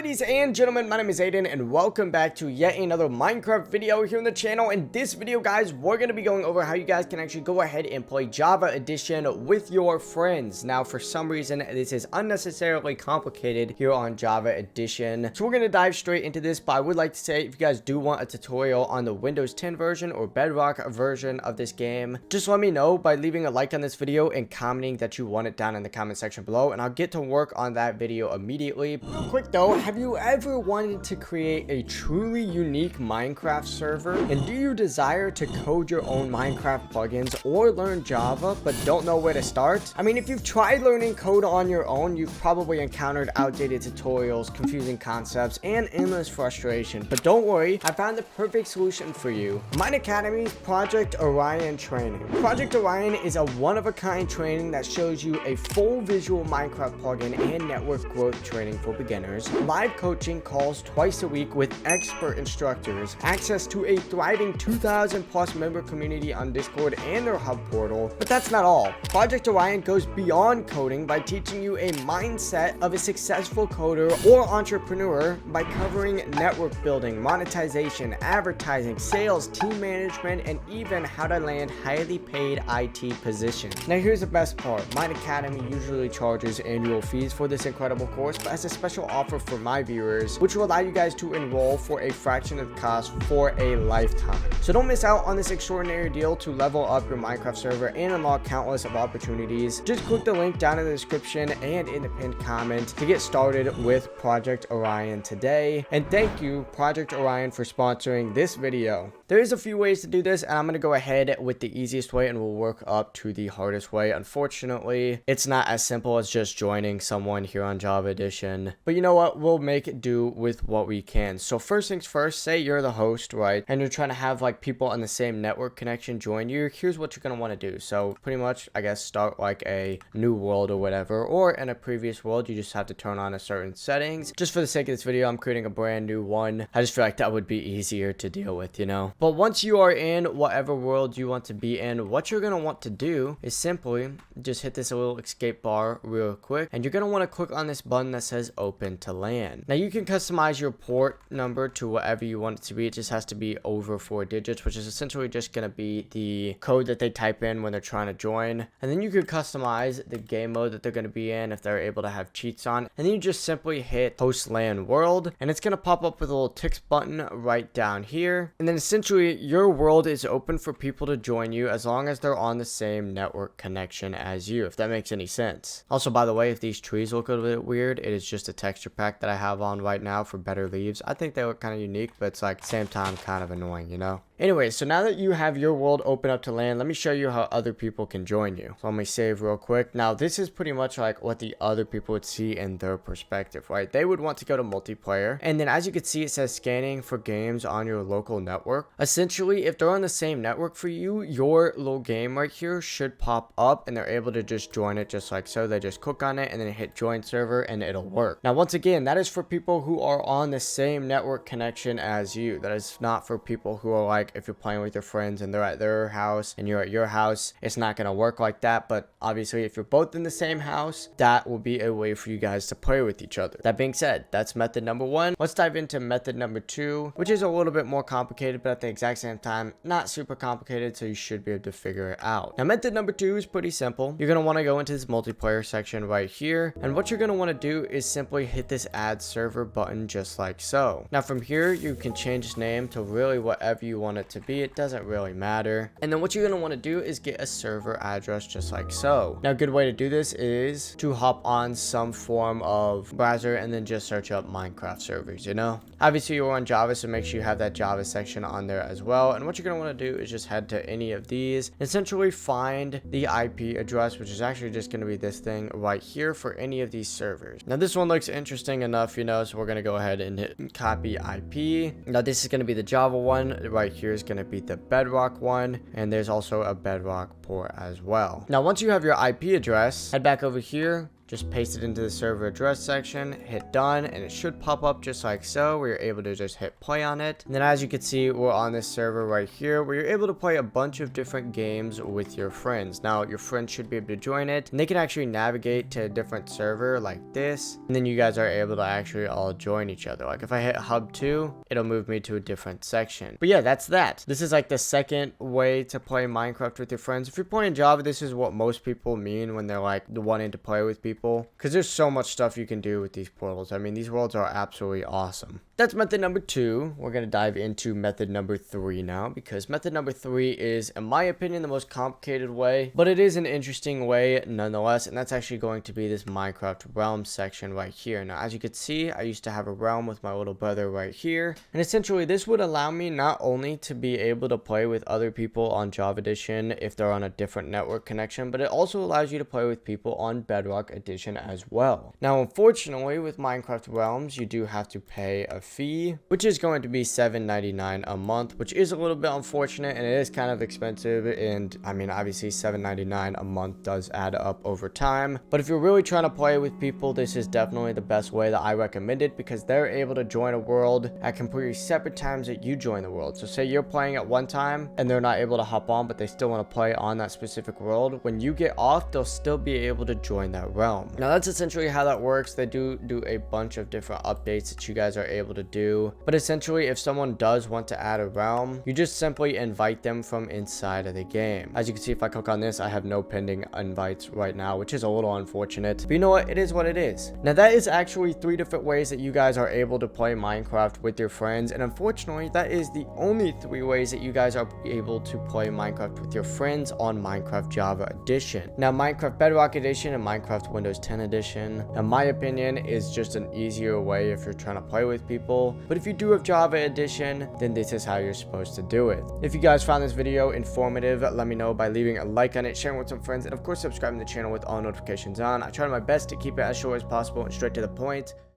Ladies and gentlemen, my name is Aiden and welcome back to yet another Minecraft video here on the channel. In this video, guys, we're going to be going over how you guys can actually go ahead and play Java Edition with your friends. Now, for some reason, this is unnecessarily complicated here on Java Edition. So we're going to dive straight into this, but I would like to say if you guys do want a tutorial on the Windows 10 version or Bedrock version of this game, just let me know by leaving a like on this video and commenting that you want it down in the comment section below, and I'll get to work on that video immediately. Real quick though, have you ever wanted to create a truly unique Minecraft server? And do you desire to code your own Minecraft plugins or learn Java but don't know where to start? I mean, if you've tried learning code on your own, you've probably encountered outdated tutorials, confusing concepts, and endless frustration. But don't worry, I found the perfect solution for you. Mine Academy's Project Orion training. Project Orion is a one-of-a-kind training that shows you a full visual Minecraft plugin and network growth training for beginners, live coaching calls twice a week with expert instructors, access to a thriving 2,000 plus member community on Discord and their hub portal. But that's not all. Project Orion goes beyond coding by teaching you a mindset of a successful coder or entrepreneur by covering network building, monetization, advertising, sales, team management, and even how to land highly paid IT positions. Now here's the best part. Mine Academy usually charges annual fees for this incredible course, but has a special offer for my viewers, which will allow you guys to enroll for a fraction of the cost for a lifetime. So don't miss out on this extraordinary deal to level up your Minecraft server and unlock countless of opportunities. Just click the link down in the description and in the pinned comment to get started with Project Orion today. And thank you, Project Orion, for sponsoring this video. There is a few ways to do this, and I'm going to go ahead with the easiest way and we'll work up to the hardest way. Unfortunately, it's not as simple as just joining someone here on Java Edition. But you know what? We'll make do with what we can. So first things first, say you're the host, right? And you're trying to have like people on the same network connection join you. Here's what you're going to want to do. So pretty much, I guess, start like a new world or whatever, or in a previous world, you just have to turn on a certain settings. Just for the sake of this video, I'm creating a brand new one. I just feel like that would be easier to deal with, you know? But once you are in whatever world you want to be in, what you're going to want to do is simply just hit this little escape bar real quick, and you're going to want to click on this button that says open to LAN. Now you can customize your port number to whatever you want it to be. It just has to be over 4 digits, which is essentially just going to be the code that they type in when they're trying to join. And then you could customize the game mode that they're going to be in if they're able to have cheats on. And then you just simply hit host LAN world, and it's going to pop up with a little ticks button right down here. And then essentially your world is open for people to join you as long as they're on the same network connection as you, if that makes any sense. Also, by the way, if these trees look a little bit weird, it is just a texture pack that I have on right now for better leaves. I think they look kind of unique, but it's like same time kind of annoying, you know? Anyway, so now that you have your world open up to LAN, let me show you how other people can join you. So let me save real quick. Now this is pretty much like what the other people would see in their perspective, right? They would want to go to multiplayer, and then as you can see, it says scanning for games on your local network. Essentially, if they're on the same network for you, your little game right here should pop up and they're able to just join it just like so. They just click on it and then hit join server and it'll work. Now once again, that is for people who are on the same network connection as you. That is not for people who are like, if you're playing with your friends and they're at their house and you're at your house, it's not going to work like that. But obviously, if you're both in the same house, that will be a way for you guys to play with each other. That being said, that's method number 1. Let's dive into method number 2, which is a little bit more complicated, but at the exact same time, not super complicated, so you should be able to figure it out. Now method number 2 is pretty simple. You're going to want to go into this multiplayer section right here, and what you're going to want to do is simply hit this add server button just like so. Now from here, you can change its name to really whatever you want it to be. It doesn't really matter. And then what you're going to want to do is get a server address just like so. Now a good way to do this is to hop on some form of browser and then just search up Minecraft servers, you know? Obviously you're on Java, so make sure you have that Java section on there as well. And what you're going to want to do is just head to any of these, essentially find the IP address, which is actually just going to be this thing right here for any of these servers. Now this one looks interesting enough, you know, so we're going to go ahead and hit copy IP. Now this is going to be the Java one. Right here is going to be the Bedrock one, and there's also a Bedrock port as well. Now once you have your IP address, head back over here, just paste it into the server address section, hit done, and it should pop up just like so, where you're able to just hit play on it. And then as you can see, we're on this server right here where you're able to play a bunch of different games with your friends. Now your friends should be able to join it, and they can actually navigate to a different server like this, and then you guys are able to actually all join each other. Like if I hit hub 2, it'll move me to a different section. But yeah, that's that. This is like the second way to play Minecraft with your friends. If you're playing Java, this is what most people mean when they're like wanting to play with people, because there's so much stuff you can do with these portals. I mean, these worlds are absolutely awesome. That's method number 2. We're going to dive into method number 3 now, because method number 3 is, in my opinion, the most complicated way, but it is an interesting way nonetheless, and that's actually going to be this Minecraft realm section right here. Now, as you can see, I used to have a realm with my little brother right here, and essentially this would allow me not only to be able to play with other people on Java Edition if they're on a different network connection, but it also allows you to play with people on Bedrock Edition as well. Now, unfortunately, with Minecraft realms, you do have to pay a fee, which is going to be $7.99 a month, which is a little bit unfortunate, and it is kind of expensive. And I mean, obviously $7.99 a month does add up over time, but if you're really trying to play with people, this is definitely the best way that I recommend it, because they're able to join a world at completely separate times that you join the world. So say you're playing at one time and they're not able to hop on, but they still want to play on that specific world. When you get off, they'll still be able to join that realm. Now that's essentially how that works. They do a bunch of different updates that you guys are able to do, but essentially if someone does want to add a realm, you just simply invite them from inside of the game. As you can see, if I click on this, I have no pending invites right now, which is a little unfortunate, but you know what, it is what it is. Now that is actually 3 different ways that you guys are able to play Minecraft with your friends, and unfortunately that is the only 3 ways that you guys are able to play Minecraft with your friends on Minecraft Java Edition. Now Minecraft Bedrock Edition and Minecraft Windows 10 Edition, in my opinion, is just an easier way if you're trying to play with people, but if you do have Java Edition, then this is how you're supposed to do it. If you guys found this video informative, let me know by leaving a like on it, sharing with some friends, and of course subscribing to the channel with all notifications on. I try my best to keep it as short as possible and straight to the point.